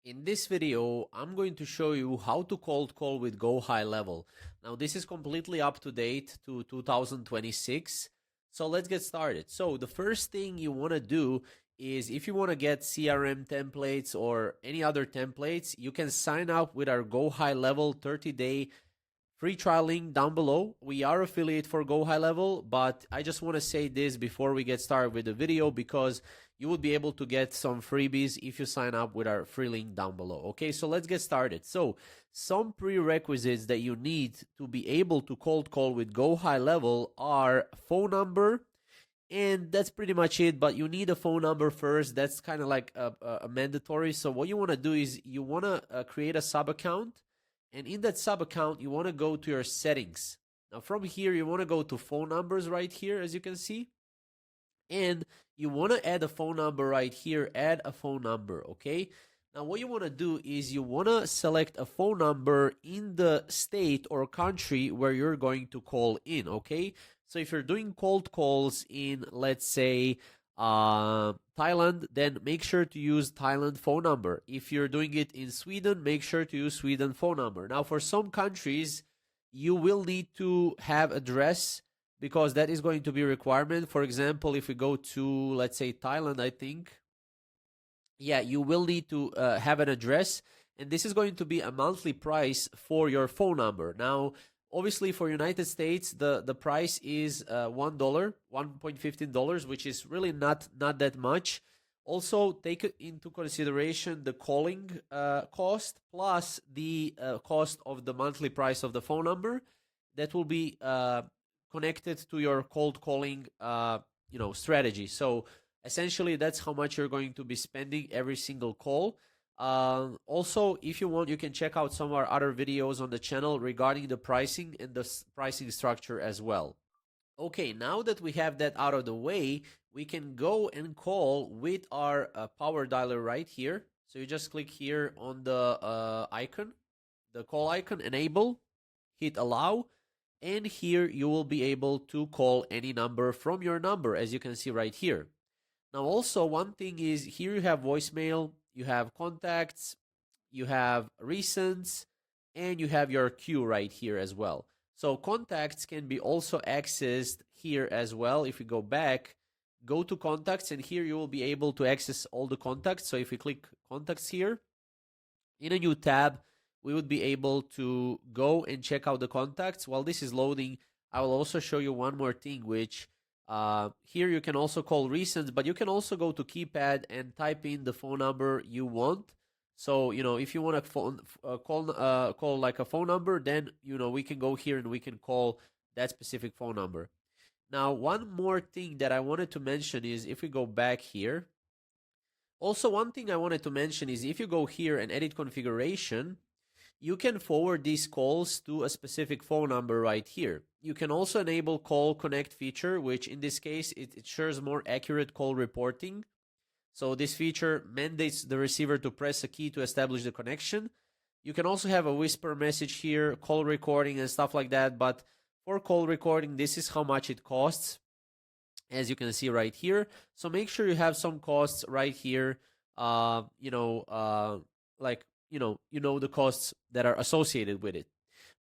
In this video, I'm going to show you how to cold call with GoHighLevel. Now, this is completely up to date to 2026. So let's get started. So the first thing you want to do is if you want to get CRM templates or any other templates, you can sign up with our GoHighLevel 30-day free trial link down below. We are affiliate for GoHighLevel, but I just want to say this before we get started with the video because you will be able to get some freebies if you sign up with our free link down below. Okay, so let's get started. So some prerequisites that you need to be able to cold call with GoHighLevel are phone number, and that's pretty much it. But you need a phone number first. That's kind of like a mandatory. So what you want to do is you want to create a sub account, and in that sub account you want to go to your settings. Now from here you want to go to phone numbers right here, as you can see, and you want to add a phone number right here. Add a phone number. Okay, now what you want to do is you want to select a phone number in the state or country where you're going to call in. Okay, so if you're doing cold calls in, let's say, Thailand, then make sure to use Thailand phone number. If you're doing it in Sweden, make sure to use Sweden phone number. Now for some countries you will need to have address, because that is going to be a requirement. For example, if we go to, let's say, Thailand, I think, yeah, you will need to have an address, and this is going to be a monthly price for your phone number. Now obviously for United States the price is $1.15, which is really not that much. Also take into consideration the calling cost plus the cost of the monthly price of the phone number that will be connected to your cold calling strategy. So essentially that's how much you're going to be spending every single call. Also, if you want, you can check out some of our other videos on the channel regarding the pricing and the pricing structure as well. Okay, now that we have that out of the way, we can go and call with our power dialer right here. So you just click here on the icon, the call icon, enable, hit allow, and here you will be able to call any number from your number, as you can see right here. Now also one thing is here you have voicemail, you have contacts, you have recents, and you have your queue right here as well. So contacts can be also accessed here as well. If we go back, go to contacts, and here you will be able to access all the contacts. So if we click contacts here, in a new tab, we would be able to go and check out the contacts. While this is loading, I will also show you one more thing, which here you can also call recents, but you can also go to keypad and type in the phone number you want. So, if you want to call like a phone number, then, we can go here and we can call that specific phone number. Now, one more thing that I wanted to mention is if we go back here, also one thing I wanted to mention is if you go here and edit configuration, you can forward these calls to a specific phone number right here. You can also enable call connect feature, which in this case, it ensures more accurate call reporting. So this feature mandates the receiver to press a key to establish the connection. You can also have a whisper message here, call recording and stuff like that. But for call recording, this is how much it costs, as you can see right here. So make sure you have some costs right here, the costs that are associated with it.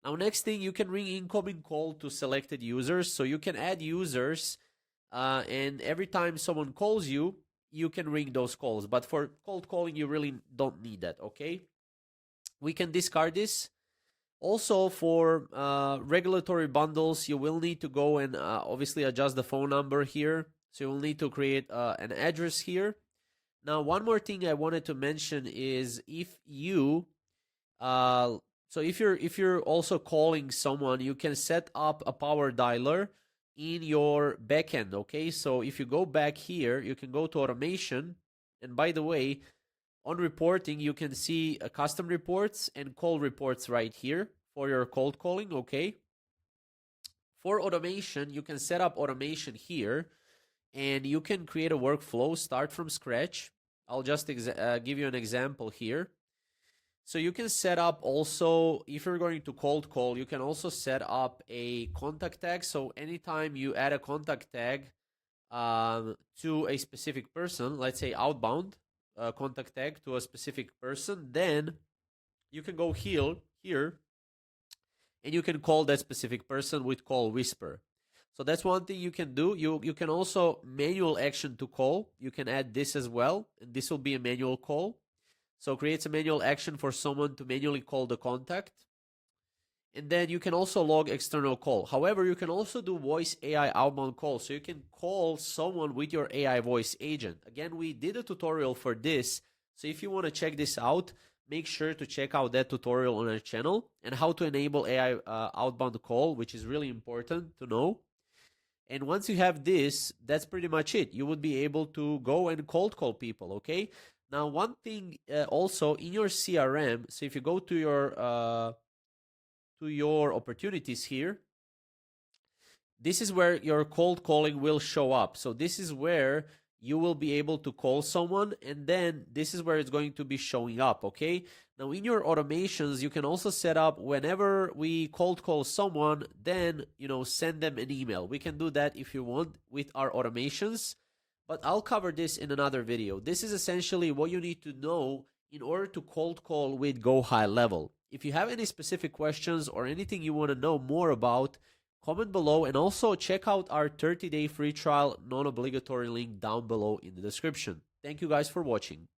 Now, next thing, you can ring incoming call to selected users. So you can add users, and every time someone calls you, you can ring those calls. But for cold calling, you really don't need that, okay? We can discard this. Also, for regulatory bundles, you will need to go and obviously adjust the phone number here. So you will need to create an address here. Now, one more thing I wanted to mention is if you're also calling someone, you can set up a power dialer in your backend. Okay, so if you go back here, you can go to automation, and by the way, on reporting, you can see custom reports and call reports right here for your cold calling. Okay, for automation, you can set up automation here, and you can create a workflow, start from scratch. I'll just give you an example here. So you can set up also, if you're going to cold call, you can also set up a contact tag. So anytime you add a contact tag to a specific person, let's say outbound, contact tag to a specific person, then you can go here and you can call that specific person with call whisper. So that's one thing you can do. You can also manual action to call. You can add this as well, and this will be a manual call. So creates a manual action for someone to manually call the contact. And then you can also log external call. However, you can also do voice AI outbound call. So you can call someone with your AI voice agent. Again, we did a tutorial for this. So if you want to check this out, make sure to check out that tutorial on our channel and how to enable AI outbound call, which is really important to know. And once you have this, that's pretty much it. You would be able to go and cold call people, okay? Now, one thing also in your CRM, so if you go to your opportunities here, this is where your cold calling will show up. So this is where you will be able to call someone, and then this is where it's going to be showing up, okay? Now, in your automations, you can also set up whenever we cold call someone, then, send them an email. We can do that if you want with our automations, but I'll cover this in another video. This is essentially what you need to know in order to cold call with GoHighLevel. If you have any specific questions or anything you want to know more about, comment below, and also check out our 30-day free trial non-obligatory link down below in the description. Thank you guys for watching.